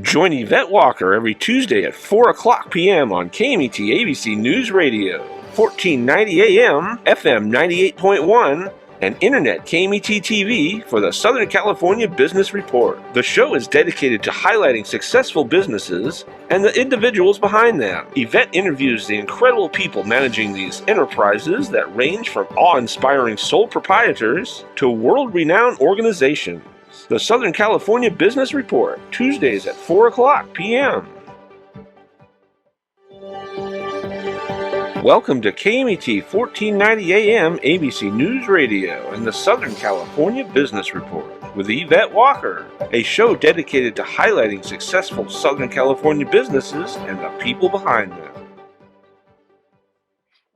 Join Yvette Walker every Tuesday at 4 o'clock p.m. on KMET ABC News Radio, 1490 AM, FM 98.1, and Internet KMET TV for the Southern California Business Report. The show is dedicated to highlighting successful businesses and the individuals behind them. Yvette interviews the incredible people managing these enterprises that range from awe-inspiring sole proprietors to world-renowned organizations. The Southern California Business Report, Tuesdays at 4 o'clock p.m. Welcome to KMET 1490 AM ABC News Radio and the Southern California Business Report with Yvette Walker, a show dedicated to highlighting successful Southern California businesses and the people behind them.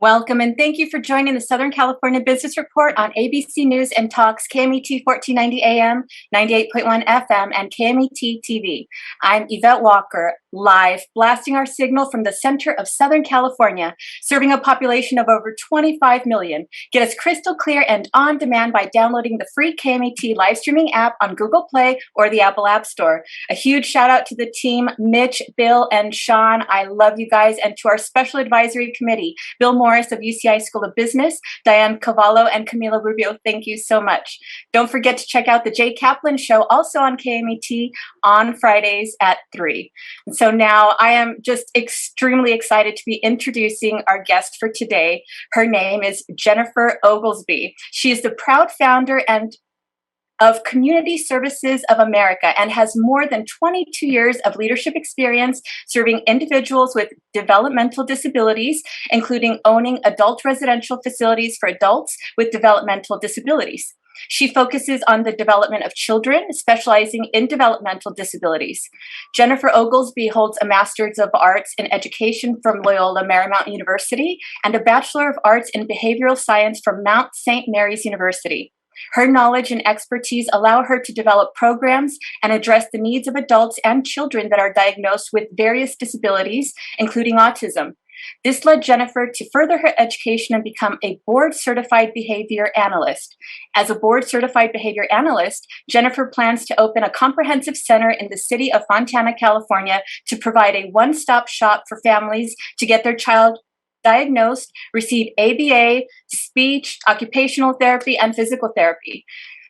Welcome and thank you for joining the Southern California Business Report on ABC News and Talks, KMET 1490 AM, 98.1 FM, and KMET TV. I'm Yvette Walker, live, blasting our signal from the center of Southern California, serving a population of over 25 million. Get us crystal clear and on demand by downloading the free KMET live streaming app on Google Play or the Apple App Store. A huge shout out to the team, Mitch, Bill, and Sean. I love you guys. And to our special advisory committee, Bill Morris of UCI School of Business, Diane Cavallo, and Camila Rubio. Thank you so much. Don't forget to check out the Jay Kaplan Show, also on KMET on Fridays at 3. And so now I am just extremely excited to be introducing our guest for today. Her name is Jennifer Oglesby. She is the proud founder of Community Services of America and has more than 22 years of leadership experience serving individuals with developmental disabilities, including owning adult residential facilities for adults with developmental disabilities. She focuses on the development of children, specializing in developmental disabilities. Jennifer Oglesby holds a Master's of Arts in Education from Loyola Marymount University and a Bachelor of Arts in Behavioral Science from Mount St. Mary's University. Her knowledge and expertise allow her to develop programs and address the needs of adults and children that are diagnosed with various disabilities, including autism. This led Jennifer to further her education and become a Board-Certified Behavior Analyst. As a Board-Certified Behavior Analyst, Jennifer plans to open a comprehensive center in the city of Fontana, California, to provide a one-stop shop for families to get their child diagnosed, receive ABA, speech, occupational therapy, and physical therapy.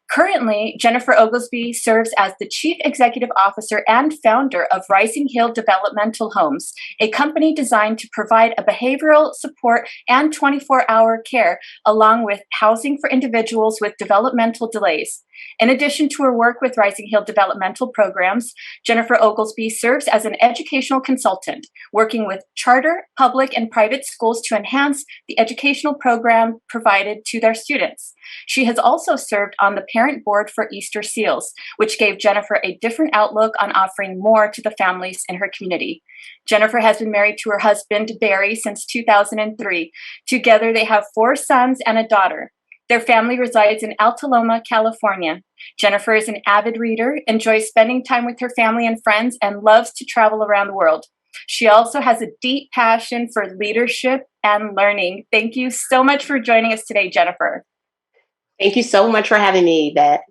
Currently, Jennifer Oglesby serves as the Chief Executive Officer and founder of Rising Hill Developmental Homes, a company designed to provide a behavioral support and 24-hour care, along with housing for individuals with developmental delays. In addition to her work with Rising Hill Developmental Programs, Jennifer Oglesby serves as an educational consultant, working with charter, public, and private schools to enhance the educational program provided to their students. She has also served on the parent board for Easter Seals, which gave Jennifer a different outlook on offering more to the families in her community. Jennifer has been married to her husband, Barry, since 2003. Together, they have 4 sons and a daughter. Their family resides in Altaloma, California. Jennifer is an avid reader, enjoys spending time with her family and friends, and loves to travel around the world. She also has a deep passion for leadership and learning. Thank you so much for joining us today, Jennifer. Thank you so much for having me, Yvette.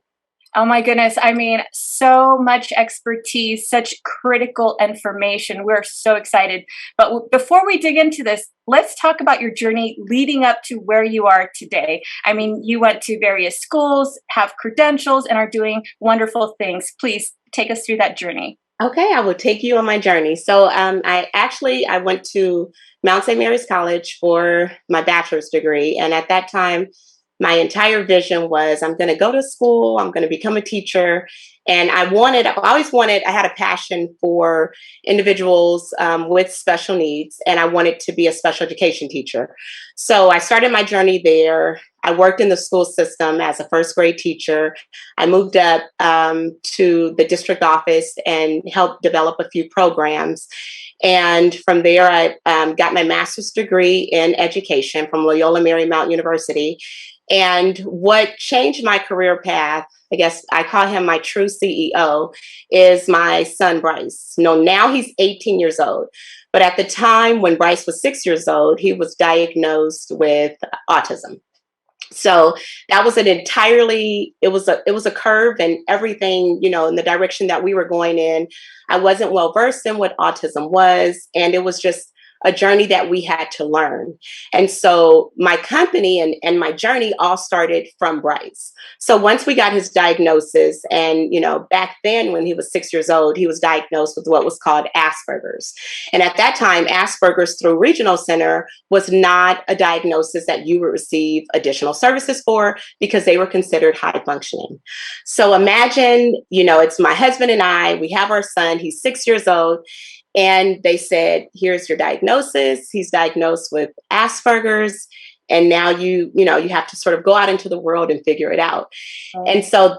Oh my goodness. I mean, so much expertise, such critical information. We're so excited. But before we dig into this, let's talk about your journey leading up to where you are today. I mean, you went to various schools, have credentials, and are doing wonderful things. Please take us through that journey. Okay, I will take you on my journey. So I went to Mount St. Mary's College for my bachelor's degree. And at that time, my entire vision was I'm going to go to school, I'm going to become a teacher. And I had a passion for individuals with special needs, and I wanted to be a special education teacher. So I started my journey there. I worked in the school system as a first grade teacher. I moved up to the district office and helped develop a few programs. And from there, I got my master's degree in education from Loyola Marymount University. And what changed my career path, I guess I call him my true CEO, is my son, Bryce. Now he's 18 years old. But at the time when Bryce was 6 years old, he was diagnosed with autism. So that was it was a curve, and everything, in the direction that we were going in. I wasn't well versed in what autism was, and it was just a journey that we had to learn. And so my company and my journey all started from Bryce. So once we got his diagnosis, and back then when he was 6 years old, he was diagnosed with what was called Asperger's. And at that time, Asperger's through Regional Center was not a diagnosis that you would receive additional services for, because they were considered high functioning. So imagine, it's my husband and I, we have our son, he's 6 years old. And they said, here's your diagnosis. He's diagnosed with Asperger's. And now you have to sort of go out into the world and figure it out. And so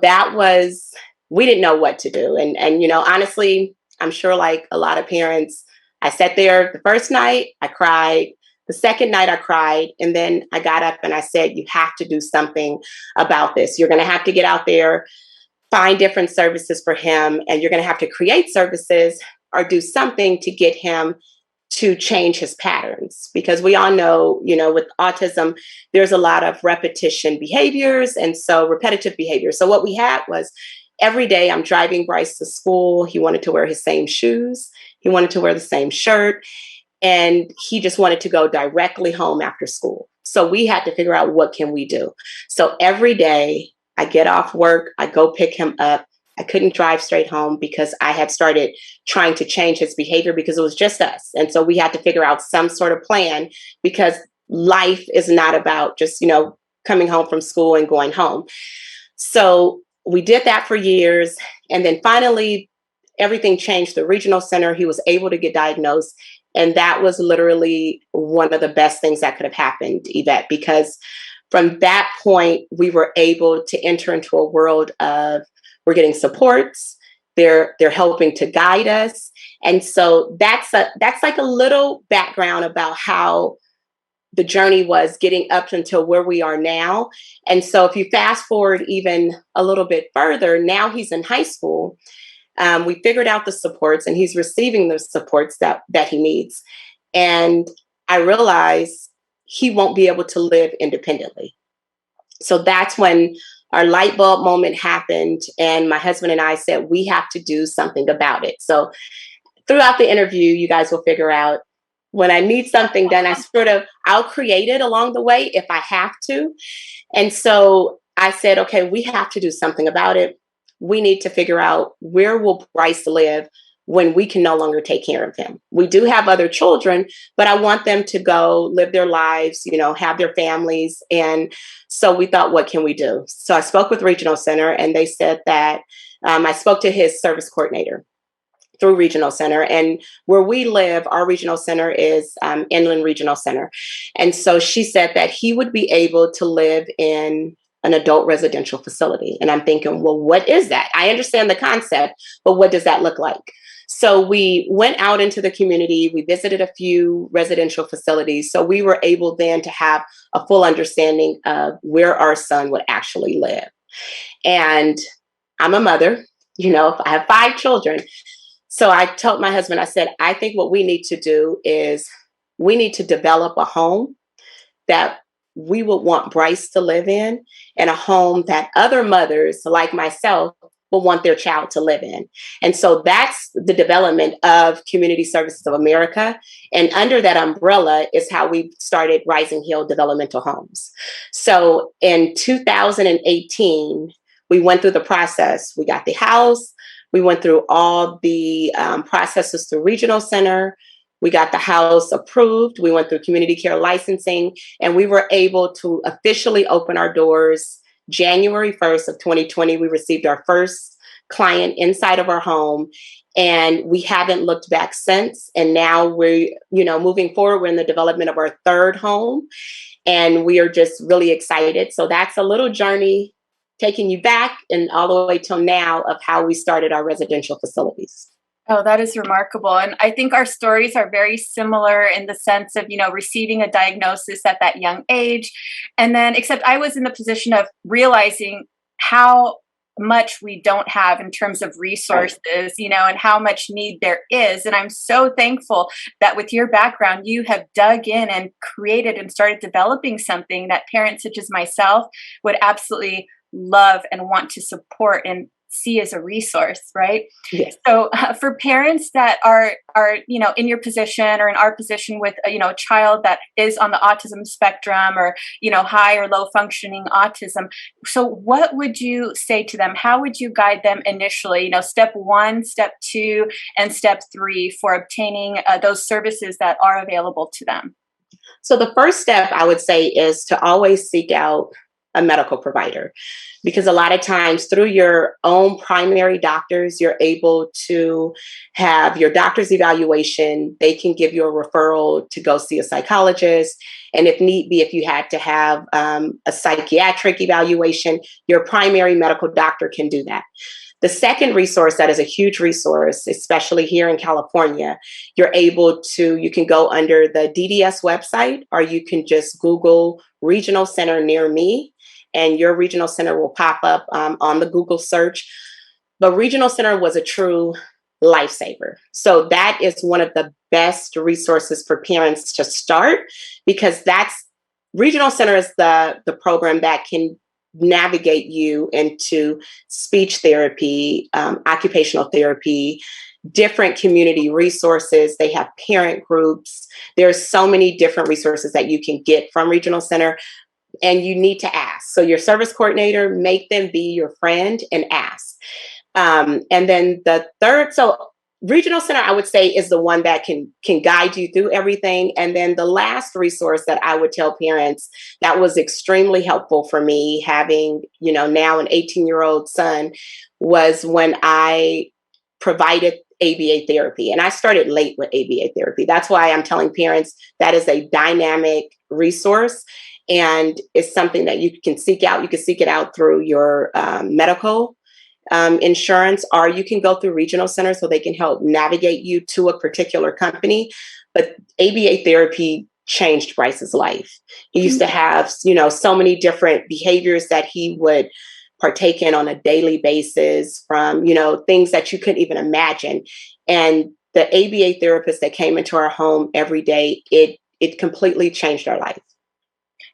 we didn't know what to do. And honestly, I'm sure like a lot of parents, I sat there the first night, I cried. The second night I cried. And then I got up and I said, you have to do something about this. You're going to have to get out there, find different services for him. And you're going to have to create services or do something to get him to change his patterns. Because we all know, with autism, there's a lot of repetition behaviors, and so repetitive behaviors. So what we had was every day I'm driving Bryce to school. He wanted to wear his same shoes. He wanted to wear the same shirt. And he just wanted to go directly home after school. So we had to figure out, what can we do? So every day I get off work, I go pick him up. I couldn't drive straight home because I had started trying to change his behavior, because it was just us. And so we had to figure out some sort of plan, because life is not about just, coming home from school and going home. So we did that for years. And then finally, everything changed. The Regional Center, he was able to get diagnosed. And that was literally one of the best things that could have happened, Yvette, because from that point, we were able to enter into a world of, we're getting supports. They're helping to guide us. And so that's like a little background about how the journey was getting up until where we are now. And so if you fast forward even a little bit further, now he's in high school. We figured out the supports, and he's receiving the supports that he needs. And I realized he won't be able to live independently. So that's when our light bulb moment happened. And my husband and I said, we have to do something about it. So throughout the interview, you guys will figure out, when I need something done, I'll create it along the way if I have to. And so I said, okay, we have to do something about it. We need to figure out, where will Bryce live when we can no longer take care of him? We do have other children, but I want them to go live their lives, have their families. And so we thought, what can we do? So I spoke with Regional Center, and they said that I spoke to his service coordinator through Regional Center. And where we live, our Regional Center is Inland Regional Center. And so she said that he would be able to live in an adult residential facility. And I'm thinking, well, what is that? I understand the concept, but what does that look like? So we went out into the community. We visited a few residential facilities. So we were able then to have a full understanding of where our son would actually live. And I'm a mother, I have 5 children. So I told my husband, I said, I think what we need to do is we need to develop a home that we would want Bryce to live in, and a home that other mothers like myself will want their child to live in. And so that's the development of Community Services of America. And under that umbrella is how we started Rising Hill Developmental Homes. So in 2018, we went through the process. We got the house. We went through all the processes through Regional Center. We got the house approved. We went through community care licensing, and we were able to officially open our doors January 1st of 2020. We received our first client inside of our home, and we haven't looked back since. And now we're, moving forward, we're in the development of our 3rd home, and we are just really excited. So that's a little journey taking you back and all the way till now of how we started our residential facilities. Oh, that is remarkable. And I think our stories are very similar in the sense of, receiving a diagnosis at that young age. And then, except I was in the position of realizing how much we don't have in terms of resources, and how much need there is. And I'm so thankful that with your background, you have dug in and created and started developing something that parents such as myself would absolutely love and want to support and see as a resource, right? Yes. So for parents that are in your position or in our position with a child that is on the autism spectrum or high or low functioning autism, so what would you say to them? How would you guide them initially? Step 1, step 2, and step 3 for obtaining those services that are available to them. So the first step I would say is to always seek out a medical provider, because a lot of times through your own primary doctors, you're able to have your doctor's evaluation. They can give you a referral to go see a psychologist. And if need be, if you had to have a psychiatric evaluation, your primary medical doctor can do that. The second resource that is a huge resource, especially here in California, you can go under the DDS website, or you can just Google regional center near me, and your regional center will pop up on the Google search. But regional center was a true lifesaver. So that is one of the best resources for parents to start, because regional center is the program that can navigate you into speech therapy, occupational therapy, different community resources. They have parent groups. There's so many different resources that you can get from regional center, and you need to ask. So your service coordinator, make them be your friend and ask. And then the third, so regional center, I would say, is the one that can guide you through everything. And then the last resource that I would tell parents that was extremely helpful for me, having, now an 18-year-old son, was when I provided ABA therapy. And I started late with ABA therapy. That's why I'm telling parents that is a dynamic resource, and it's something that you can seek out. You can seek it out through your medical insurance, or you can go through regional center so they can help navigate you to a particular company. But ABA therapy changed Bryce's life. He used to have, so many different behaviors that he would partake in on a daily basis, from, things that you couldn't even imagine. And the ABA therapist that came into our home every day, it completely changed our life.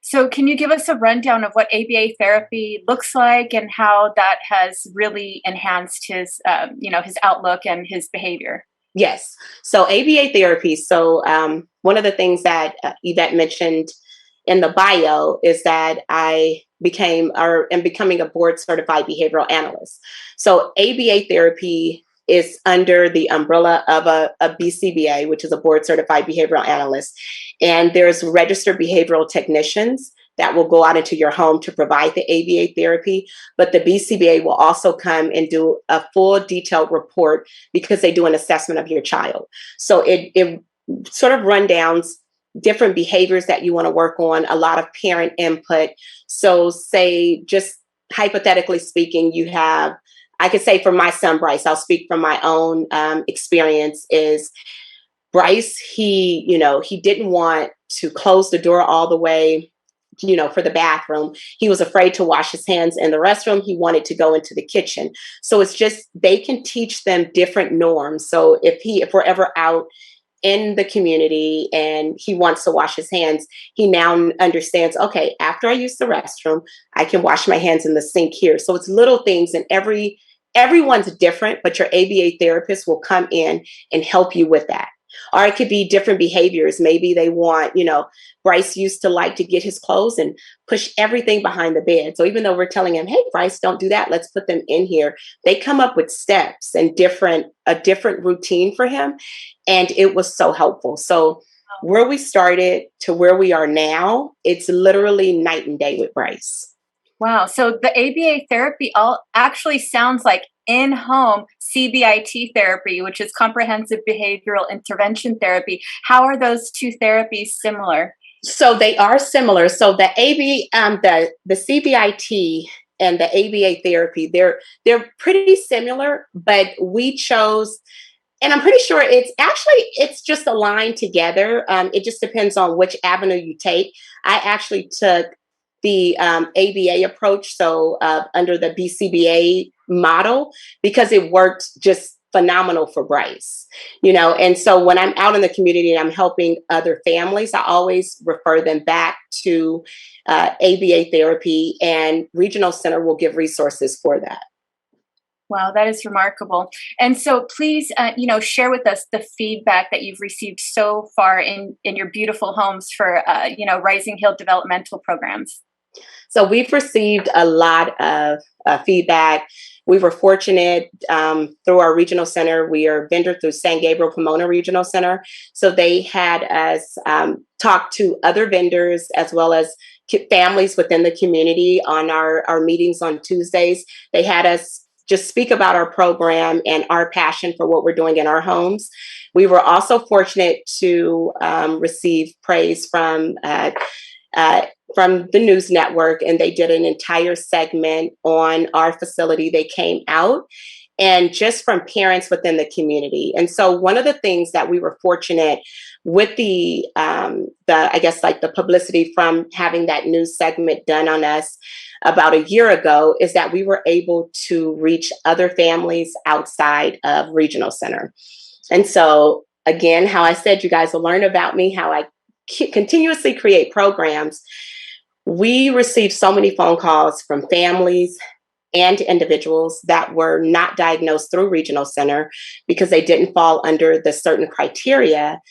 So can you give us a rundown of what ABA therapy looks like and how that has really enhanced his, his outlook and his behavior? Yes. So ABA therapy. So one of the things that Yvette mentioned in the bio is that I am becoming a board-certified behavioral analyst. So ABA therapy is under the umbrella of a BCBA, which is a board-certified behavioral analyst. And there's registered behavioral technicians that will go out into your home to provide the ABA therapy. But the BCBA will also come and do a full detailed report, because they do an assessment of your child. So it sort of rundowns different behaviors that you want to work on, a lot of parent input. So say, just hypothetically speaking, I could say for my son, Bryce, I'll speak from my own experience, is Bryce, he didn't want to close the door all the way, for the bathroom. He was afraid to wash his hands in the restroom. He wanted to go into the kitchen. So it's just, they can teach them different norms. So if we're ever out in the community and he wants to wash his hands, he now understands, okay, after I use the restroom, I can wash my hands in the sink here. So it's little things, and everyone's different, but your ABA therapist will come in and help you with that. Or it could be different behaviors. Maybe they want, Bryce used to like to get his clothes and push everything behind the bed. So even though we're telling him, hey, Bryce, don't do that, let's put them in here, they come up with steps and a different routine for him. And it was so helpful. So where we started to where we are now, it's literally night and day with Bryce. Wow. So the ABA therapy actually sounds like in-home CBIT therapy, which is comprehensive behavioral intervention therapy. How are those two therapies similar? So they are similar. So the the CBIT and the ABA therapy, they're pretty similar, but we chose, and I'm pretty sure it's just aligned together. It just depends on which avenue you take. I actually took the ABA approach, so under the BCBA model, because it worked just phenomenal for Bryce, and so when I'm out in the community and I'm helping other families, I always refer them back to ABA therapy, and Regional Center will give resources for that. Wow, that is remarkable. And so please, share with us the feedback that you've received so far in your beautiful homes for, Rising Hill developmental programs. So we've received a lot of feedback. We were fortunate through our regional center. We are vendor through San Gabriel Pomona Regional Center. So they had us talk to other vendors as well as families within the community on our meetings on Tuesdays. They had us just speak about our program and our passion for what we're doing in our homes. We were also fortunate to receive praise from the news network, and they did an entire segment on our facility. They came out, and just from parents within the community. And so one of the things that we were fortunate with the publicity from having that news segment done on us about a year ago is that we were able to reach other families outside of Regional Center. And so again, how I said you guys will learn about me, how I continuously create programs. We received so many phone calls from families and individuals that were not diagnosed through Regional Center because they didn't fall under the certain criteria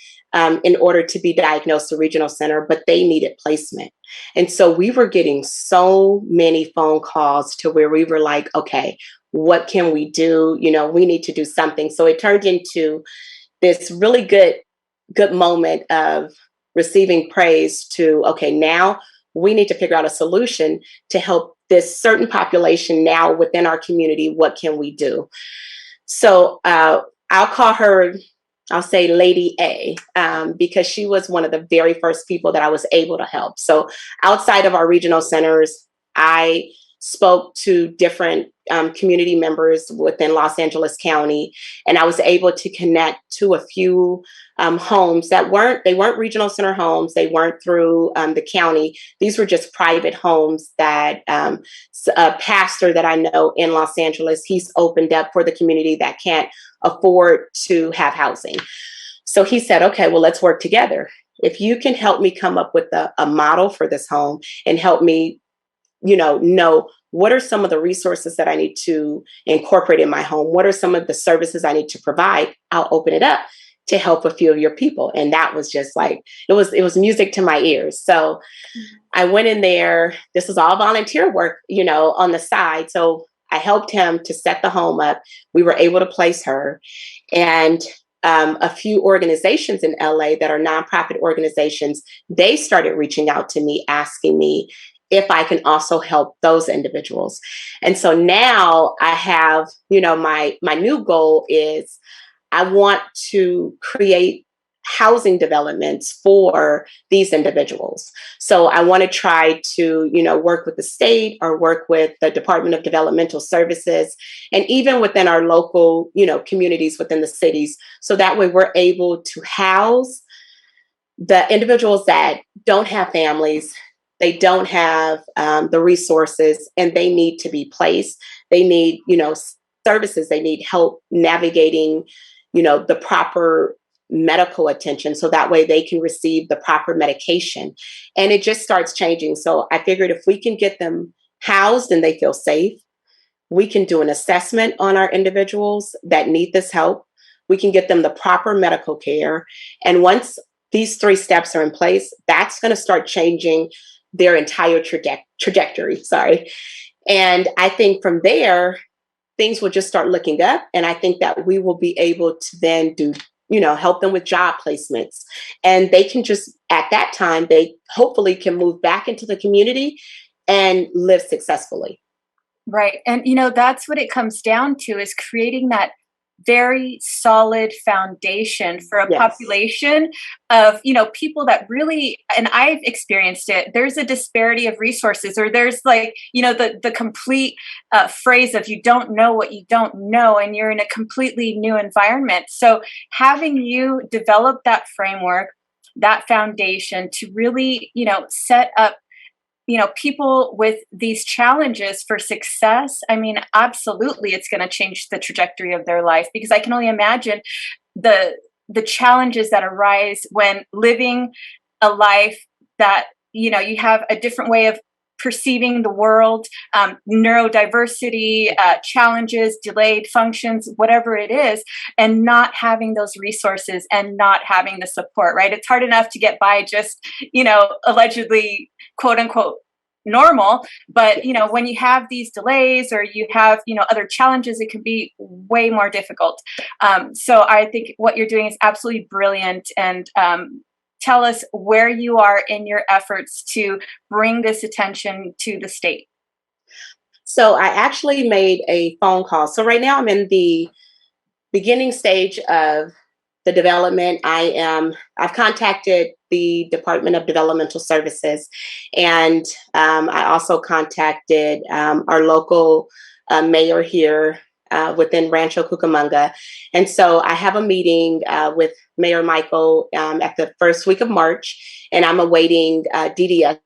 in order to be diagnosed through Regional Center, but they needed placement. And so we were getting so many phone calls to where we were like, okay, what can we do? We need to do something. So it turned into this really good moment of receiving praise to, okay, now we need to figure out a solution to help this certain population now within our community. What can we do? So I'll call her, I'll say Lady A, because she was one of the very first people that I was able to help. So outside of our regional centers, I spoke to different community members within Los Angeles County, and I was able to connect to a few homes that weren't regional center homes. They weren't through the county. These were just private homes that a pastor that I know in Los Angeles, he's opened up for the community that can't afford to have housing. So he said, okay, well, let's work together. If you can help me come up with a model for this home and help me know what are some of the resources that I need to incorporate in my home? What are some of the services I need to provide? I'll open it up to help a few of your people. And that was just like, it was music to my ears. So I went in there. This was all volunteer work, on the side. So I helped him to set the home up. We were able to place her. And a few organizations in LA that are nonprofit organizations, they started reaching out to me, asking me if I can also help those individuals. And so now I have, my new goal is I want to create housing developments for these individuals. So I want to try to, work with the state or work with the Department of Developmental Services, and even within our local, communities within the cities. So that way we're able to house the individuals that don't have families. They don't have the resources, and they need to be placed. They need, services. They need help navigating, the proper medical attention, so that way they can receive the proper medication. And it just starts changing. So I figured if we can get them housed and they feel safe, we can do an assessment on our individuals that need this help. We can get them the proper medical care. And once these 3 steps are in place, that's going to start changing their entire trajectory. And I think from there, things will just start looking up. And I think that we will be able to then do, help them with job placements. And they can just, at that time, they hopefully can move back into the community and live successfully. Right. And, that's what it comes down to, is creating that very solid foundation for a population of, people that really, and I've experienced it, there's a disparity of resources, or there's the complete phrase of you don't know what you don't know, and you're in a completely new environment. So having you develop that framework, that foundation to really, set up people with these challenges for success, I mean, absolutely, it's going to change the trajectory of their life, because I can only imagine the challenges that arise when living a life that, you have a different way of perceiving the world, neurodiversity, challenges, delayed functions, whatever it is, and not having those resources and not having the support, right? It's hard enough to get by just, allegedly, quote unquote, normal. But, when you have these delays or you have, other challenges, it can be way more difficult. So I think what you're doing is absolutely brilliant. And tell us where you are in your efforts to bring this attention to the state. So I actually made a phone call. So right now I'm in the beginning stage of the development. I've contacted the Department of Developmental Services, and I also contacted our local mayor here within Rancho Cucamonga. And so I have a meeting with Mayor Michael at the first week of March, and I'm awaiting DDS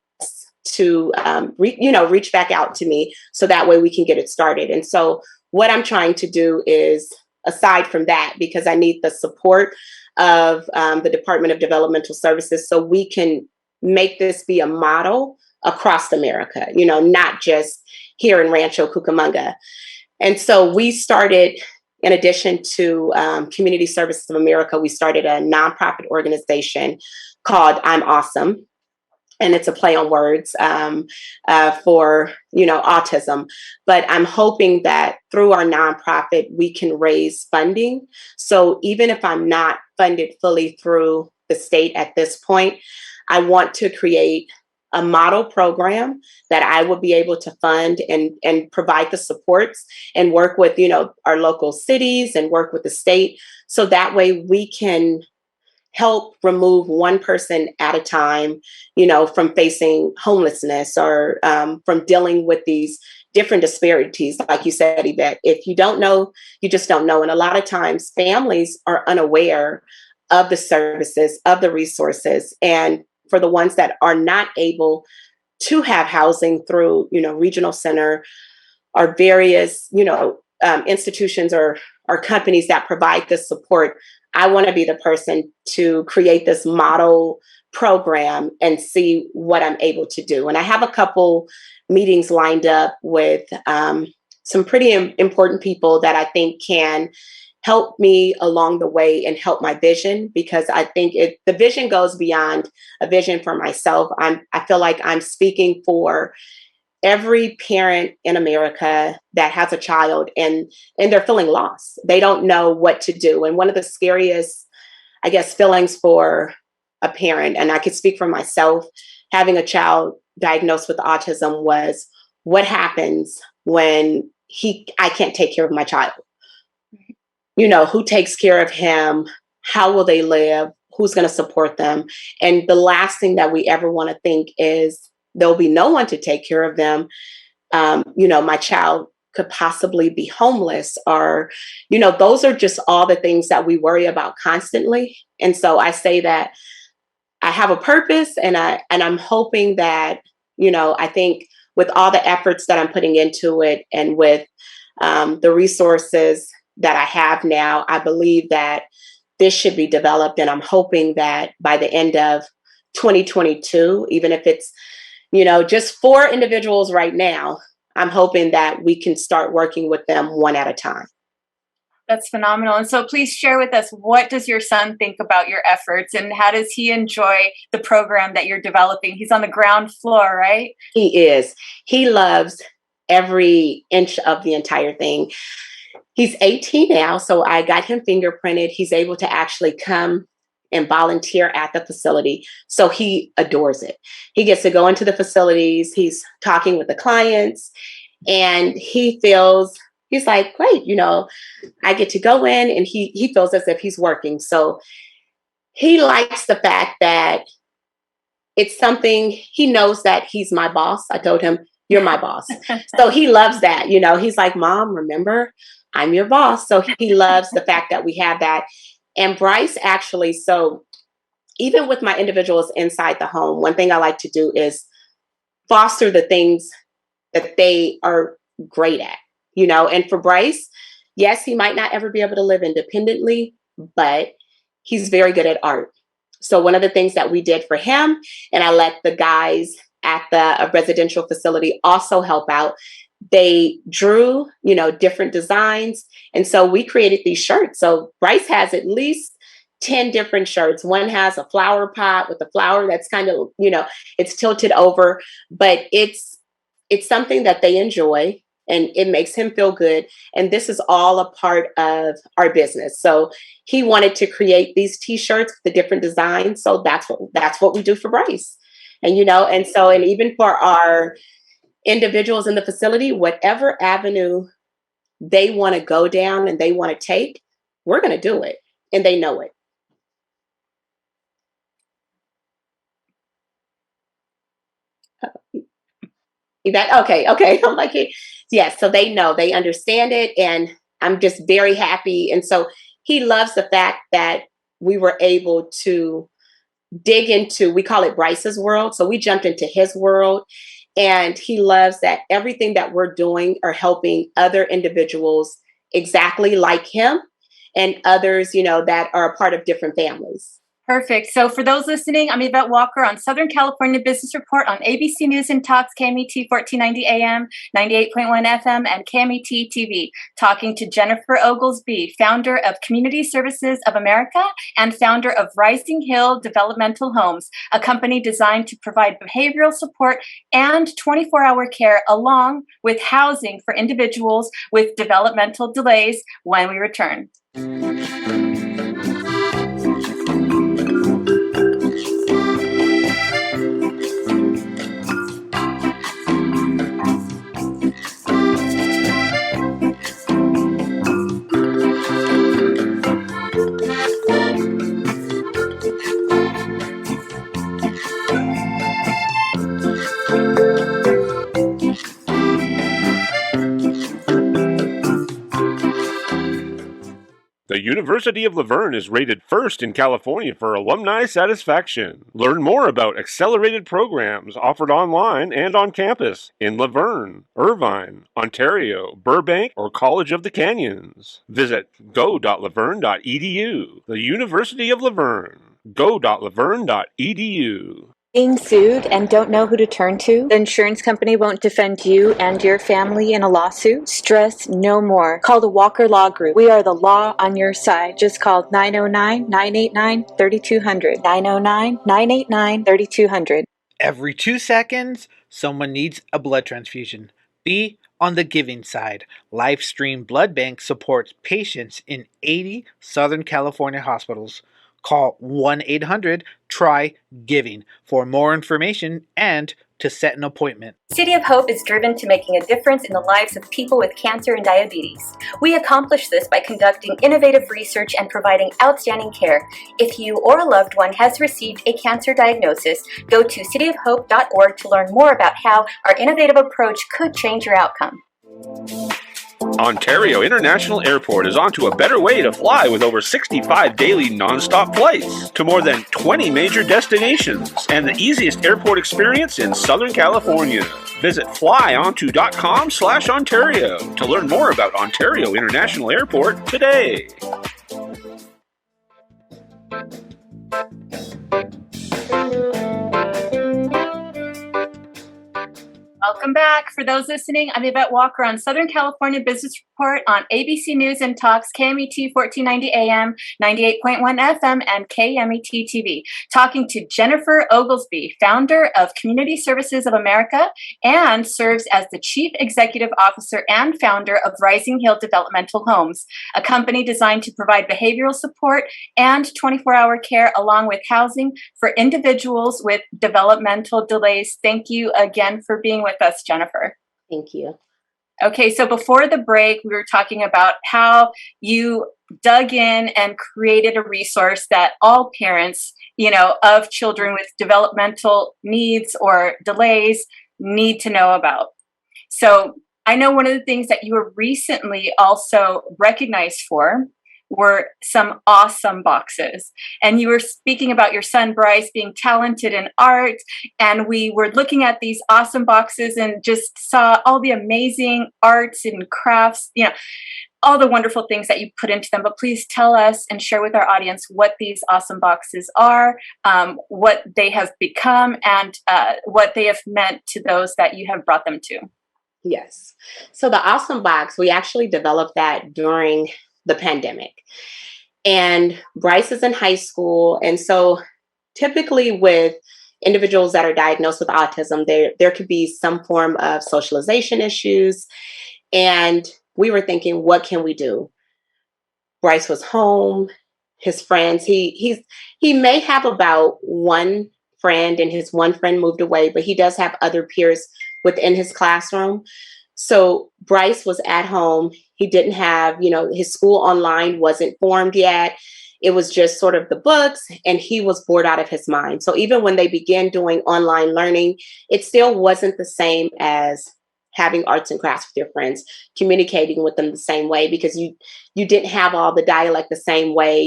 to reach back out to me so that way we can get it started. And so what I'm trying to do is, aside from that, because I need the support of the Department of Developmental Services so we can make this be a model across America, not just here in Rancho Cucamonga. And so we started, in addition to Community Services of America, we started a nonprofit organization called I'm Awesome. And it's a play on words for, autism. But I'm hoping that through our nonprofit, we can raise funding. So even if I'm not funded fully through the state at this point, I want to create a model program that I will be able to fund and provide the supports and work with, our local cities and work with the state. So that way we can help remove one person at a time, from facing homelessness or from dealing with these different disparities. Like you said, Yvette, if you don't know, you just don't know. And a lot of times families are unaware of the services, of the resources. And for the ones that are not able to have housing through, regional center or various, institutions or companies that provide this support, I want to be the person to create this model program and see what I'm able to do. And I have a couple meetings lined up with some pretty important people that I think can help me along the way and help my vision, because I think the vision goes beyond a vision for myself. I feel like I'm speaking for every parent in America that has a child and they're feeling lost. They don't know what to do. And one of the scariest, I guess, feelings for a parent, and I could speak for myself, having a child diagnosed with autism, was what happens when I can't take care of my child? Who takes care of him? How will they live? Who's going to support them? And the last thing that we ever want to think is there'll be no one to take care of them. My child could possibly be homeless, or, those are just all the things that we worry about constantly. And so I say that I have a purpose, and I'm hoping that, I think with all the efforts that I'm putting into it and with the resources that I have now, I believe that this should be developed. And I'm hoping that by the end of 2022, even if it's just 4 individuals right now, I'm hoping that we can start working with them one at a time. That's phenomenal. And so please share with us, what does your son think about your efforts, and how does he enjoy the program that you're developing? He's on the ground floor, right? He is. He loves every inch of the entire thing. He's 18 now, so I got him fingerprinted. He's able to actually come and volunteer at the facility. So he adores it. He gets to go into the facilities. He's talking with the clients, and he's like, great, I get to go in, and he feels as if he's working. So he likes the fact that it's something, he knows that he's my boss. I told him, you're my boss. So he loves that. He's like, Mom, remember, I'm your boss. So he loves the fact that we have that. And Bryce actually, so even with my individuals inside the home, one thing I like to do is foster the things that they are great at, and for Bryce, yes, he might not ever be able to live independently, but he's very good at art. So one of the things that we did for him, and I let the guys at the residential facility also help out, they drew, different designs. And so we created these shirts. So Bryce has at least 10 different shirts. One has a flower pot with a flower that's kind of, it's tilted over, but it's something that they enjoy and it makes him feel good. And this is all a part of our business. So he wanted to create these t-shirts with the different designs. So that's what we do for Bryce. And, and even for our individuals in the facility, whatever avenue they want to go down and they want to take, we're going to do it. And they know it. Okay. I'm like, yes. So they know, they understand it. And I'm just very happy. And so he loves the fact that we were able to dig into, we call it Bryce's world. So we jumped into his world. And he loves that everything that we're doing are helping other individuals exactly like him and others, that are a part of different families. Perfect. So for those listening, I'm Yvette Walker on Southern California Business Report on ABC News and Talks, KMET 1490 AM, 98.1 FM, and KMET TV, talking to Jennifer Oglesby, founder of Community Services of America and founder of Rising Hill Developmental Homes, a company designed to provide behavioral support and 24-hour care along with housing for individuals with developmental delays when we return. The University of La Verne is rated first in California for alumni satisfaction. Learn more about accelerated programs offered online and on campus in La Verne, Irvine, Ontario, Burbank, or College of the Canyons. Visit go.laverne.edu. The University of La Verne. go.laverne.edu. Being sued and don't know who to turn to? The insurance company won't defend you and your family in a lawsuit? Stress no more. Call the Walker Law Group. We are the law on your side. Just call 909-989-3200. 909-989-3200. Every 2 seconds, someone needs a blood transfusion. Be on the giving side. Livestream Blood Bank supports patients in 80 Southern California hospitals. Call 1-800-TRY-GIVING for more information and to set an appointment. City of Hope is driven to making a difference in the lives of people with cancer and diabetes. We accomplish this by conducting innovative research and providing outstanding care. If you or a loved one has received a cancer diagnosis, go to cityofhope.org to learn more about how our innovative approach could change your outcome. Ontario International Airport is onto a better way to fly with over 65 daily non-stop flights to more than 20 major destinations and the easiest airport experience in Southern California. Visit flyonto.com/Ontario to learn more about Ontario International Airport today. Welcome back. For those listening, I'm Yvette Walker on Southern California Business Report on ABC News and Talks, KMET 1490 AM, 98.1 FM, and KMET TV, talking to Jennifer Oglesby, founder of Community Services of America and serves as the Chief Executive Officer and founder of Rising Hill Developmental Homes, a company designed to provide behavioral support and 24-hour care along with housing for individuals with developmental delays. Thank you again for being with us, Jennifer. Thank you. Okay, so before the break, we were talking about how you dug in and created a resource that all parents, of children with developmental needs or delays need to know about. So I know one of the things that you were recently also recognized for were some awesome boxes. And you were speaking about your son, Bryce, being talented in art. And we were looking at these awesome boxes and just saw all the amazing arts and crafts, all the wonderful things that you put into them. But please tell us and share with our audience what these awesome boxes are, what they have become, and what they have meant to those that you have brought them to. Yes. So the Awesome Box, we actually developed that during the pandemic. And Bryce is in high school. And so typically with individuals that are diagnosed with autism, there could be some form of socialization issues. And we were thinking, what can we do? Bryce was home, his friends, he may have about one friend, and his one friend moved away, but he does have other peers within his classroom. So Bryce was at home. He didn't have, his school online wasn't formed yet. It was just sort of the books, and he was bored out of his mind. So even when they began doing online learning, it still wasn't the same as having arts and crafts with your friends, communicating with them the same way, because you didn't have all the dialect the same way,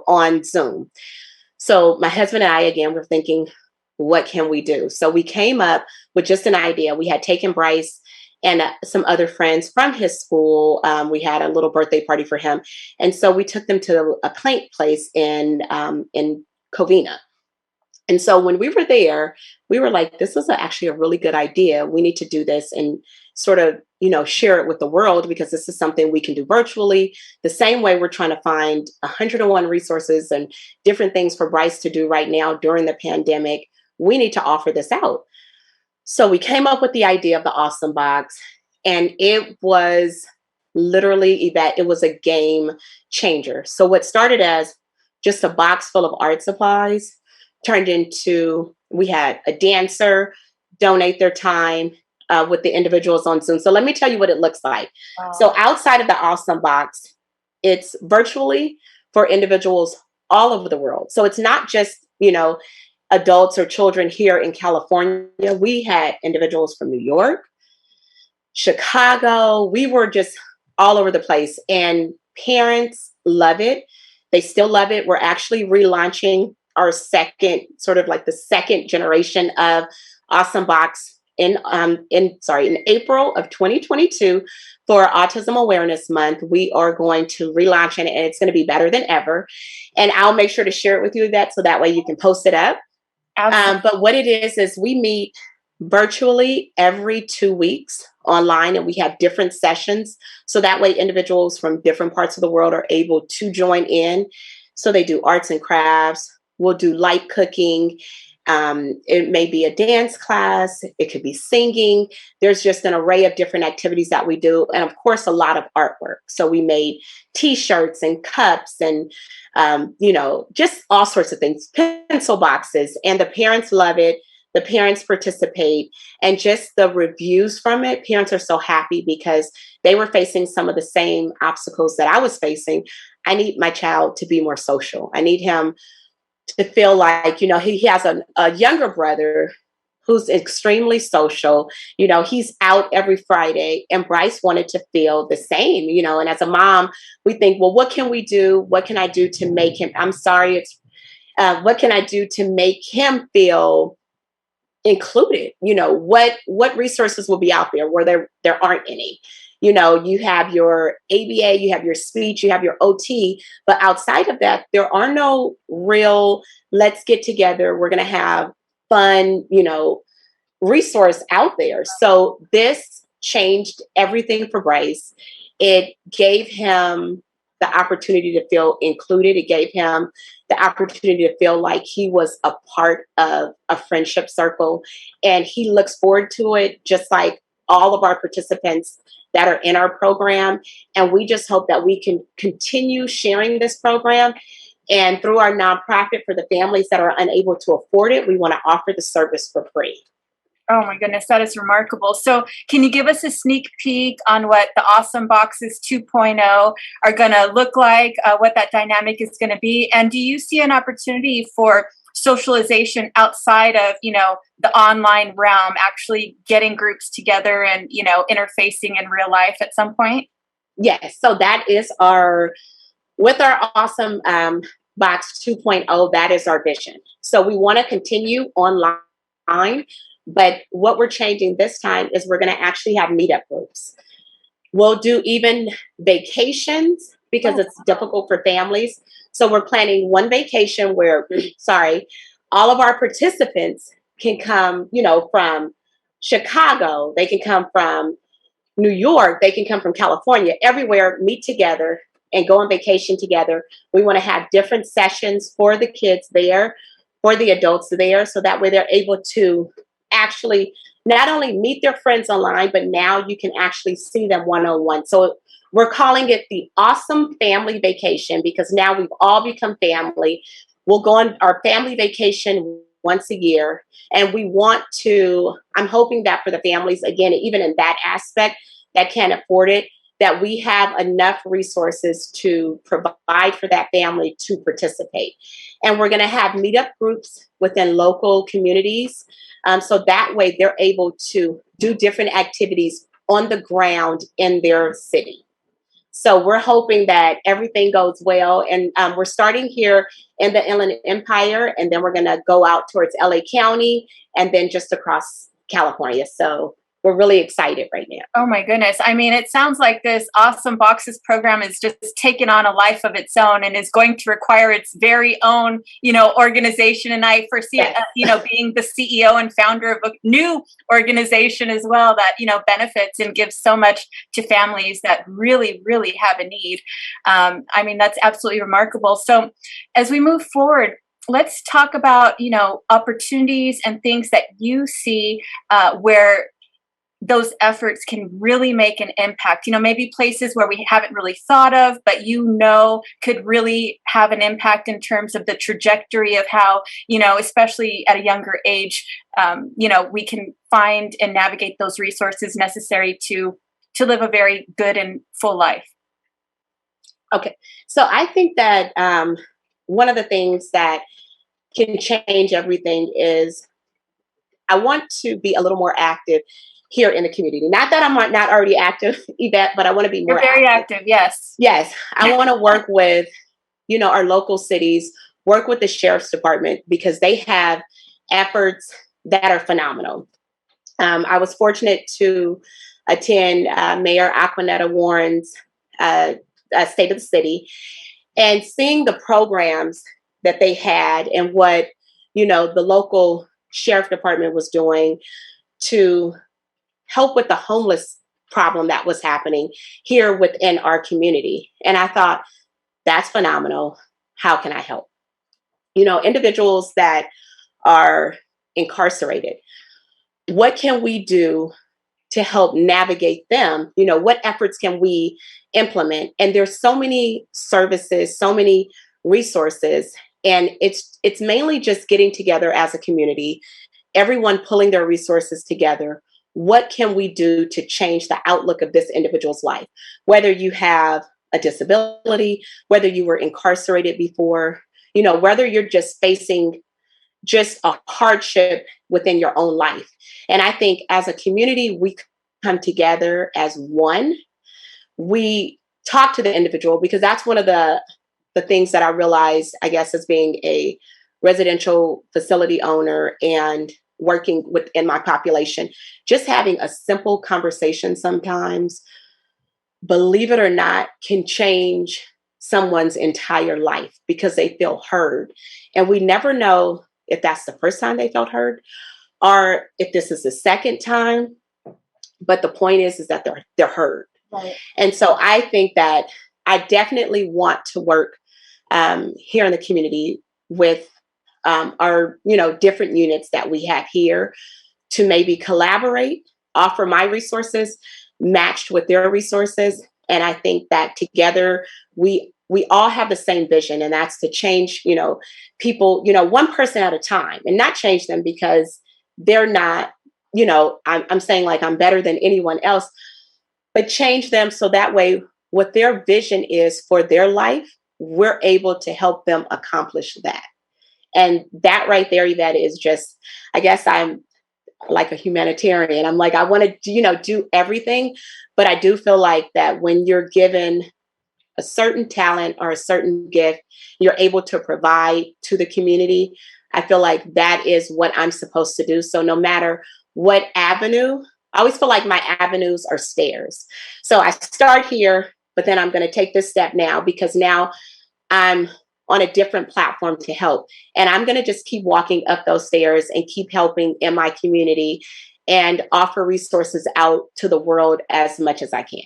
on Zoom. So my husband and I, again, were thinking, what can we do? So we came up with just an idea. We had taken Bryce and some other friends from his school. We had a little birthday party for him. And so we took them to a paint place in Covina. And so when we were there, we were like, this is actually a really good idea. We need to do this and sort of, share it with the world, because this is something we can do virtually. The same way we're trying to find 101 resources and different things for Bryce to do right now during the pandemic. We need to offer this out. So we came up with the idea of the Awesome Box, and it was literally it was a game changer. So what started as just a box full of art supplies turned into, we had a dancer donate their time with the individuals on Zoom. So let me tell you what it looks like. Wow. So outside of the Awesome Box, it's virtually for individuals all over the world. So it's not just, adults or children here in California. We had individuals from New York, Chicago. We were just all over the place, and parents love it. They still love it. We're actually relaunching our second generation of Awesome Box in April of 2022 for Autism Awareness Month. We are going to relaunch it, and it's going to be better than ever. And I'll make sure to share it with you so that way you can post it up. But what it is we meet virtually every 2 weeks online, and we have different sessions. So that way individuals from different parts of the world are able to join in. So they do arts and crafts. We'll do light cooking. It may be a dance class. It could be singing. There's just an array of different activities that we do. And of course, a lot of artwork. So we made T-shirts and cups and, just all sorts of things, pencil boxes, and the parents love it. The parents participate, and just the reviews from it. Parents are so happy because they were facing some of the same obstacles that I was facing. I need my child to be more social. I need him to feel like, he has a younger brother who's extremely social. He's out every Friday, and Bryce wanted to feel the same, and as a mom, we think, well, what can we do? What can I do to make him, what can I do to make him feel included? What resources will be out there where there aren't any? You have your ABA, you have your speech, you have your OT, but outside of that, there are no real, let's get together, we're going to have fun, resource out there. So this changed everything for Bryce. It gave him the opportunity to feel included. It gave him the opportunity to feel like he was a part of a friendship circle, and he looks forward to it, just like all of our participants that are in our program. And we just hope that we can continue sharing this program. And through our nonprofit, for the families that are unable to afford it, we want to offer the service for free. Oh my goodness, that is remarkable. So can you give us a sneak peek on what the Awesome Boxes 2.0 are going to look like, what that dynamic is going to be? And do you see an opportunity for socialization outside of, the online realm, actually getting groups together and, interfacing in real life at some point? Yes. So that is our with our awesome Box 2.0, that is our vision. So we want to continue online, but what we're changing this time is we're going to actually have meetup groups. We'll do even vacations because it's difficult for families. So we're planning one vacation where, all of our participants can come, from Chicago, they can come from New York, they can come from California, everywhere, meet together and go on vacation together. We want to have different sessions for the kids there, for the adults there, so that way they're able to actually not only meet their friends online, but now you can actually see them one-on-one. So we're calling it the Awesome Family Vacation because now we've all become family. We'll go on our family vacation once a year. And we want to, I'm hoping that for the families, again, even in that aspect that can't afford it, that we have enough resources to provide for that family to participate. And we're going to have meetup groups within local communities. So that way they're able to do different activities on the ground in their city. So we're hoping that everything goes well. And we're starting here in the Inland Empire, and then we're going to go out towards LA County and then just across California. So we're really excited right now. Oh my goodness. I mean, it sounds like this Awesome Boxes program is just taken on a life of its own and is going to require its very own, organization. And I foresee, being the CEO and founder of a new organization as well that, benefits and gives so much to families that really, really have a need. I mean, that's absolutely remarkable. So as we move forward, let's talk about, opportunities and things that you see where those efforts can really make an impact, maybe places where we haven't really thought of, but could really have an impact in terms of the trajectory of how, especially at a younger age, we can find and navigate those resources necessary to live a very good and full life. Okay. So I think that one of the things that can change everything is I want to be a little more active here in the community. Not that I'm not already active, Yvette, but I want to be more You're very active. Yes. Yes. I want to work with, our local cities, work with the sheriff's department because they have efforts that are phenomenal. I was fortunate to attend Mayor Aquanetta Warren's State of the City and seeing the programs that they had and what, the local sheriff department was doing to help with the homeless problem that was happening here within our community. And I thought, that's phenomenal. How can I help? Individuals that are incarcerated, what can we do to help navigate them? What efforts can we implement? And there's so many services, so many resources, and it's mainly just getting together as a community, everyone pulling their resources together. What can we do to change the outlook of this individual's life? Whether you have a disability, whether you were incarcerated before, whether you're just facing just a hardship within your own life. And I think as a community, we come together as one. We talk to the individual because that's one of the things that I realized, I guess, as being a residential facility owner and working within my population, just having a simple conversation sometimes, believe it or not, can change someone's entire life because they feel heard. And we never know if that's the first time they felt heard or if this is the second time. But the point is that they're heard. Right. And so I think that I definitely want to work here in the community with our, different units that we have here to maybe collaborate, offer my resources matched with their resources. And I think that together we all have the same vision, and that's to change, people, one person at a time, and not change them because they're not, I'm saying like I'm better than anyone else, but change them so that way what their vision is for their life, we're able to help them accomplish that. And that right there, Yvette, is just, I guess I'm like a humanitarian. I'm like, I want to, do everything, but I do feel like that when you're given a certain talent or a certain gift you're able to provide to the community, I feel like that is what I'm supposed to do. So no matter what avenue, I always feel like my avenues are stairs. So I start here, but then I'm going to take this step now because now I'm on a different platform to help. And I'm going to just keep walking up those stairs and keep helping in my community and offer resources out to the world as much as I can.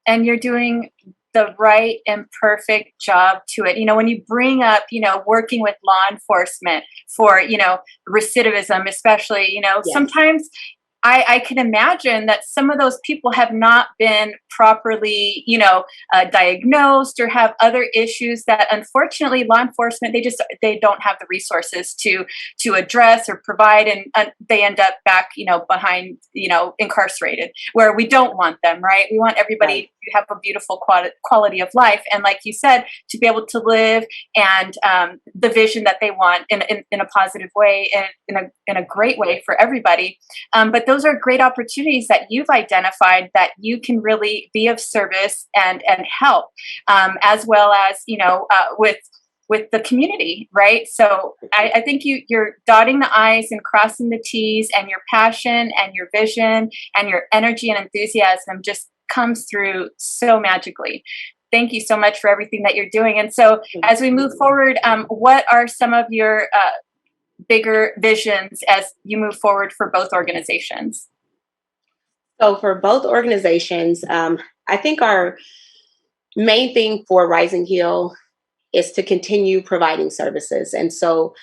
And you're doing the right and perfect job to it. You know, when you bring up, you know, working with law enforcement for, you know, recidivism, especially, you know, Yes. sometimes I can imagine that some of those people have not been properly, you know, diagnosed or have other issues that unfortunately law enforcement, they don't have the resources to address or provide, and they end up back, you know, behind, you know, incarcerated, where we don't want them, right? We want everybody Right. to have a beautiful quality of life. And like you said, to be able to live and the vision that they want in a positive way and in a great way for everybody. But those are great opportunities that you've identified that you can really be of service and help, as well as, you know, with the community, right? So I think you're dotting the I's and crossing the T's, and your passion and your vision and your energy and enthusiasm just comes through so magically. Thank you so much for everything that you're doing. And so as we move forward, what are some of your bigger visions as you move forward for both organizations? So for both organizations, I think our main thing for Rising Hill is to continue providing services. And so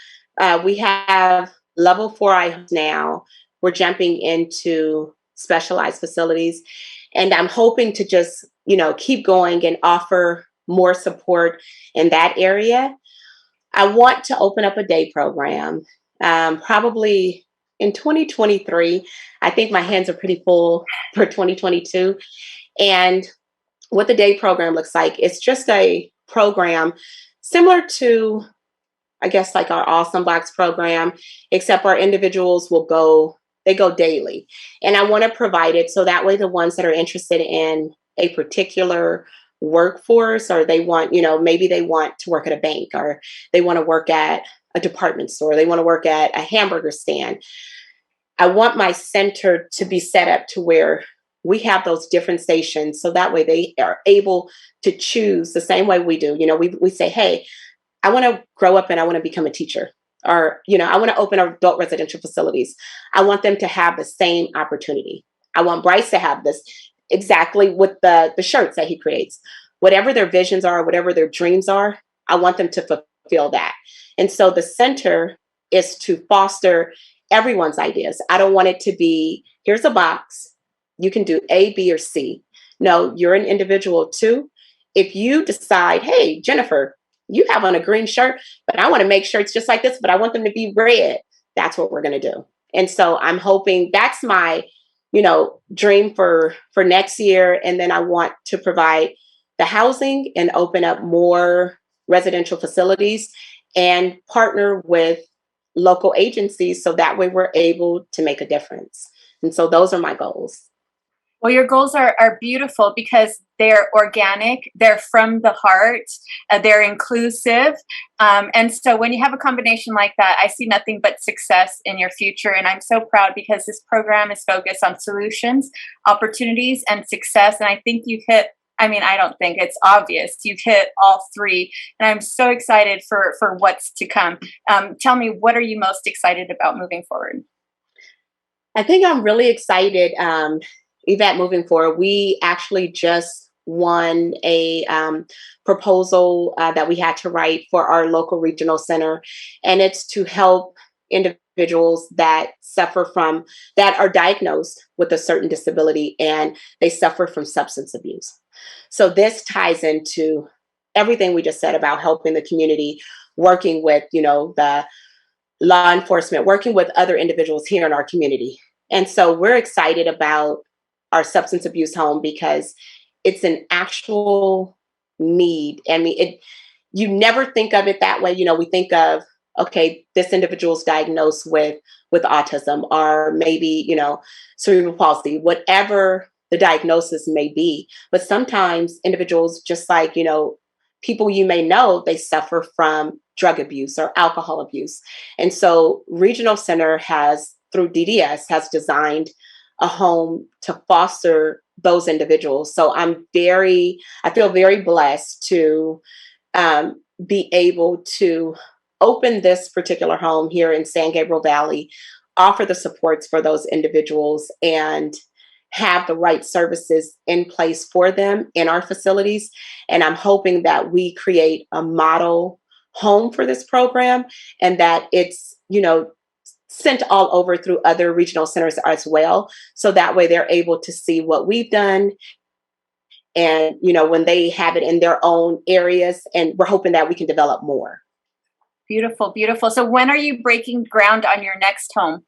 we have level 4 items now. We're jumping into specialized facilities. And I'm hoping to just, you know, keep going and offer more support in that area. I want to open up a day program, probably in 2023. I think my hands are pretty full for 2022. And what the day program looks like, it's just a program similar to, I guess, like our Awesome Blocks program, except our individuals they go daily. And I want to provide it so that way the ones that are interested in a particular workforce, or they want, you know, maybe they want to work at a bank, or they want to work at a department store, they want to work at a hamburger stand. I want my center to be set up to where we have those different stations, so that way they are able to choose the same way we do. You know, we say, hey, I want to grow up and I want to become a teacher, or, you know, I want to open adult residential facilities. I want them to have the same opportunity. I want Bryce to have this exactly with the shirts that he creates. Whatever their visions are, whatever their dreams are, I want them to fulfill that. And so the center is to foster everyone's ideas. I don't want it to be, here's a box, you can do A, B, or C. No, you're an individual too. If you decide, hey, Jennifer, you have on a green shirt, but I want to make shirts just like this, but I want them to be red, that's what we're going to do. And so I'm hoping that's my, you know, dream for next year. And then I want to provide the housing and open up more residential facilities and partner with local agencies, so that way we're able to make a difference. And so those are my goals. Well, your goals are beautiful because they're organic, they're from the heart, they're inclusive. And so when you have a combination like that, I see nothing but success in your future. And I'm so proud because this program is focused on solutions, opportunities, and success. And I think you've hit, I mean, I don't think it's obvious, you've hit all three. And I'm so excited for what's to come. Tell me, what are you most excited about moving forward? I think I'm really excited, Yvette, moving forward. We actually just won a proposal that we had to write for our local regional center. And it's to help individuals that are diagnosed with a certain disability and they suffer from substance abuse. So this ties into everything we just said about helping the community, working with, you know, the law enforcement, working with other individuals here in our community. And so we're excited about our substance abuse home because it's an actual need. I mean, you never think of it that way. You know, we think of, okay, this individual's diagnosed with autism, or maybe, you know, cerebral palsy, whatever the diagnosis may be. But sometimes individuals, just like, people you may know, they suffer from drug abuse or alcohol abuse. And so Regional Center has, through DDS, has designed a home to foster those individuals. So I feel very blessed to be able to open this particular home here in San Gabriel Valley, offer the supports for those individuals, and have the right services in place for them in our facilities. And I'm hoping that we create a model home for this program, and that it's, sent all over through other regional centers as well. So that way they're able to see what we've done. And, when they have it in their own areas, and we're hoping that we can develop more. Beautiful, beautiful. So when are you breaking ground on your next home?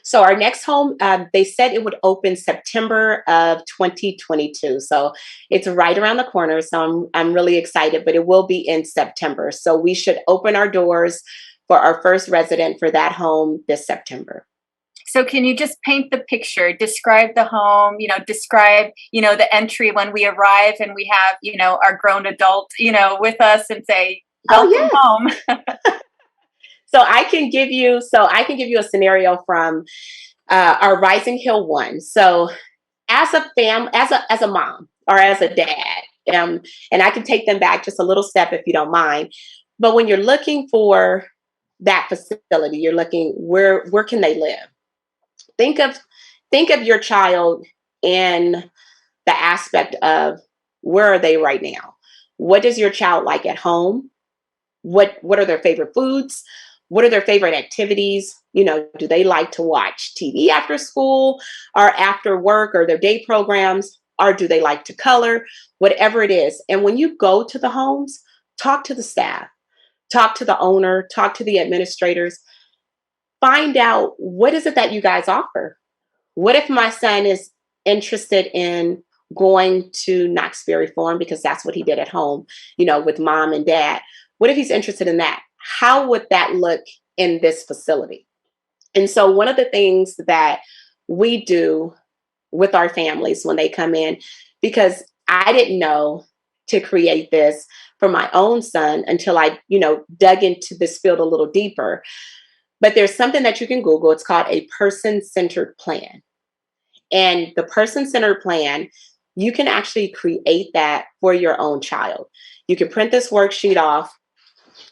So our next home, they said it would open September of 2022. So it's right around the corner. So I'm really excited, but it will be in September. So we should open our doors for our first resident for that home this September. So can you just paint the picture, describe the home, describe, the entry when we arrive and we have, our grown adult, with us and say, welcome home. So I can give you a scenario from our Rising Hill one. So as a mom or as a dad, and I can take them back just a little step if you don't mind. But when you're looking for that facility, you're looking where can they live? Think of your child in the aspect of where are they right now? What does your child like at home? What are their favorite foods? What are their favorite activities? Do they like to watch TV after school or after work or their day programs? Or do they like to color? Whatever it is. And when you go to the homes, talk to the staff, talk to the owner, talk to the administrators, find out what is it that you guys offer. What if my son is interested in going to Knox Berry Farm because that's what he did at home, with mom and dad? What if he's interested in that? How would that look in this facility? And so one of the things that we do with our families when they come in, because I didn't know to create this for my own son until I, dug into this field a little deeper. But there's something that you can Google. It's called a person-centered plan. And the person-centered plan, you can actually create that for your own child. You can print this worksheet off.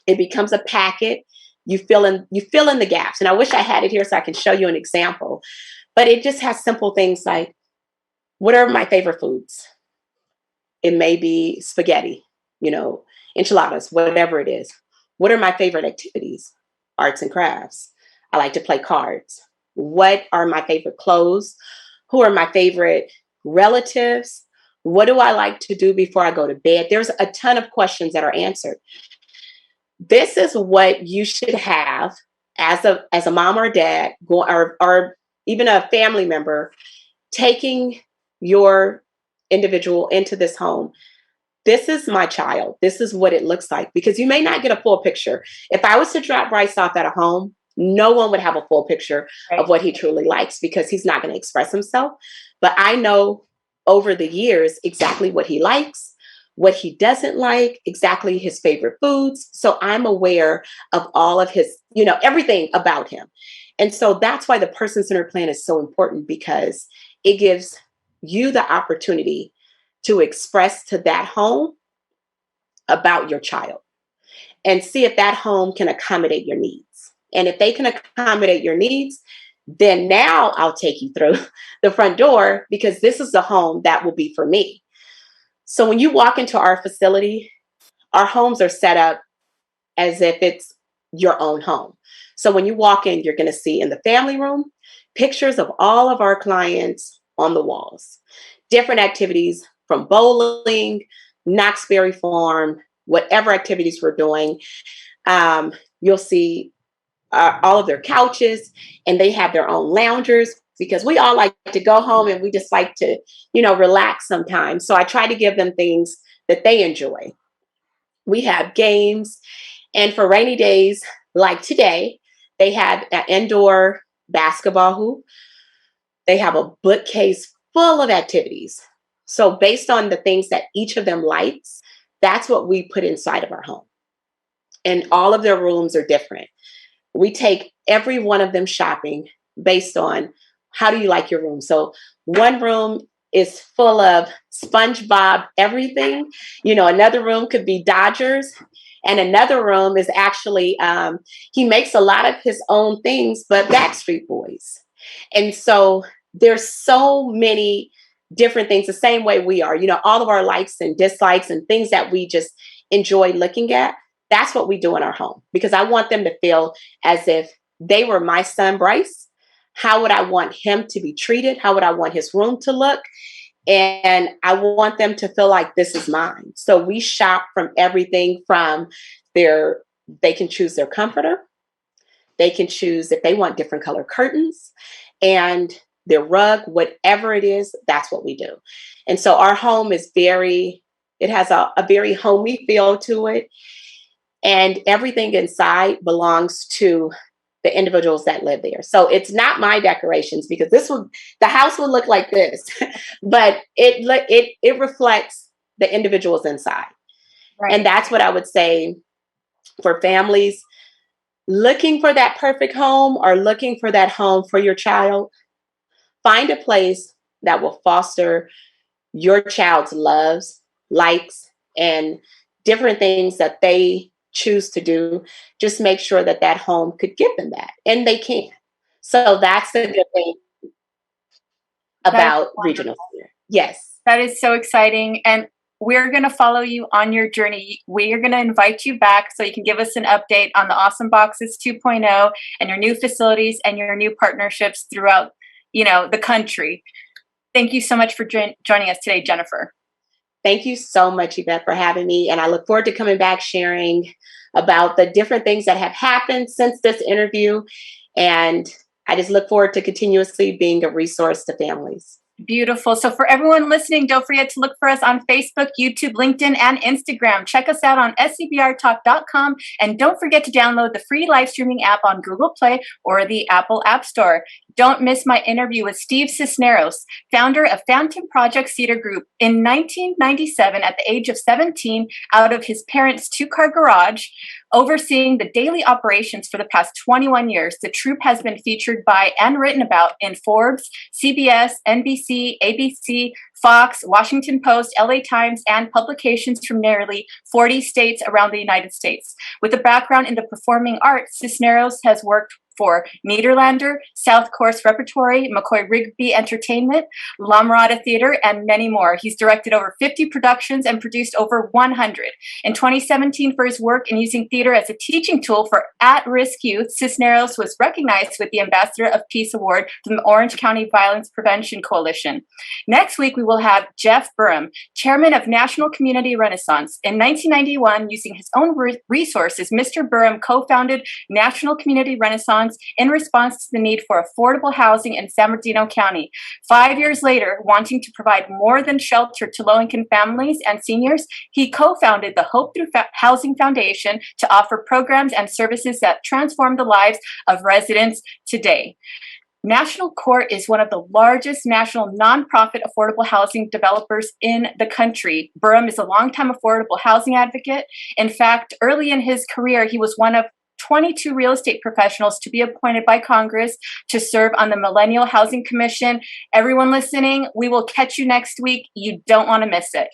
It becomes a packet. You fill in the gaps. And I wish I had it here so I can show you an example. But it just has simple things like, what are my favorite foods? It may be spaghetti, enchiladas, whatever it is. What are my favorite activities? Arts and crafts. I like to play cards. What are my favorite clothes? Who are my favorite relatives? What do I like to do before I go to bed? There's a ton of questions that are answered. This is what you should have as a mom or dad, or even a family member, taking your individual into this home. This is my child. This is what it looks like, because you may not get a full picture. If I was to drop Bryce off at a home, no one would have a full picture of what he truly likes, because he's not going to express himself. But I know over the years exactly what he likes, what he doesn't like, exactly his favorite foods. So I'm aware of all of his, everything about him. And so that's why the person-centered plan is so important, because it gives you the opportunity to express to that home about your child and see if that home can accommodate your needs. And if they can accommodate your needs, then now I'll take you through the front door, because this is the home that will be for me. So when you walk into our facility, our homes are set up as if it's your own home. So when you walk in, you're going to see in the family room pictures of all of our clients on the walls, different activities from bowling, Knox Berry Farm, whatever activities we're doing. You'll see all of their couches, and they have their own loungers, because we all like to go home and we just like to, relax sometimes. So I try to give them things that they enjoy. We have games, and for rainy days like today, they have an indoor basketball hoop. They have a bookcase full of activities. So based on the things that each of them likes, that's what we put inside of our home. And all of their rooms are different. We take every one of them shopping based on how do you like your room. So one room is full of SpongeBob everything. Another room could be Dodgers. And another room is actually, he makes a lot of his own things, but Backstreet Boys. And so there's so many different things, the same way we are, all of our likes and dislikes and things that we just enjoy looking at. That's what we do in our home, because I want them to feel as if they were my son, Bryce. How would I want him to be treated? How would I want his room to look? And I want them to feel like this is mine. So we shop from everything from they can choose their comforter. They can choose if they want different color curtains and their rug, whatever it is, that's what we do. And so our home is it has a very homey feel to it. And everything inside belongs to the individuals that live there. So it's not my decorations, because the house would look like this, but it reflects the individuals inside. Right. And that's what I would say for families looking for that perfect home or looking for that home for your child. Find a place that will foster your child's loves, likes, and different things that they choose to do. Just make sure that home could give them that, and they can. So that's the good thing about regional theater. Yes. That is so exciting. And we're going to follow you on your journey. We are going to invite you back so you can give us an update on the Awesome Boxes 2.0 and your new facilities and your new partnerships throughout, the country. Thank you so much for joining us today, Jennifer. Thank you so much, Yvette, for having me. And I look forward to coming back sharing about the different things that have happened since this interview. And I just look forward to continuously being a resource to families. Beautiful. So for everyone listening, don't forget to look for us on Facebook, YouTube, LinkedIn, and Instagram. Check us out on scbrtalk.com. And don't forget to download the free live streaming app on Google Play or the Apple App Store. Don't miss my interview with Steve Cisneros, founder of Phantom Project Theater Group. In 1997, at the age of 17, out of his parents' two-car garage, overseeing the daily operations for the past 21 years, the troupe has been featured by and written about in Forbes, CBS, NBC, ABC, Fox, Washington Post, LA Times, and publications from nearly 40 states around the United States. With a background in the performing arts, Cisneros has worked for Nederlander, South Coast Repertory, McCoy Rigby Entertainment, La Mirada Theater, and many more. He's directed over 50 productions and produced over 100. In 2017, for his work in using theater as a teaching tool for at-risk youth, Cisneros was recognized with the Ambassador of Peace Award from the Orange County Violence Prevention Coalition. Next week, we will have Jeff Burham, chairman of National Community Renaissance. In 1991, using his own resources, Mr. Burham co-founded National Community Renaissance in response to the need for affordable housing in San Bernardino County. 5 years later, wanting to provide more than shelter to low-income families and seniors, he co-founded the Hope Through Housing Foundation to offer programs and services that transform the lives of residents today. National Court is one of the largest national nonprofit affordable housing developers in the country. Burham is a longtime affordable housing advocate. In fact, early in his career, he was one of 22 real estate professionals to be appointed by Congress to serve on the Millennial Housing Commission. Everyone listening, we will catch you next week. You don't want to miss it.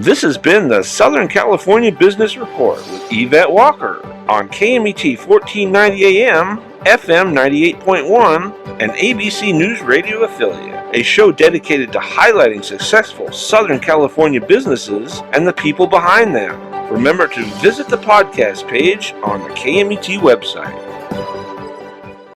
This has been the Southern California Business Report with Yvette Walker on KMET 1490 AM, FM 98.1, and ABC News Radio affiliate, a show dedicated to highlighting successful Southern California businesses and the people behind them. Remember to visit the podcast page on the KMET website.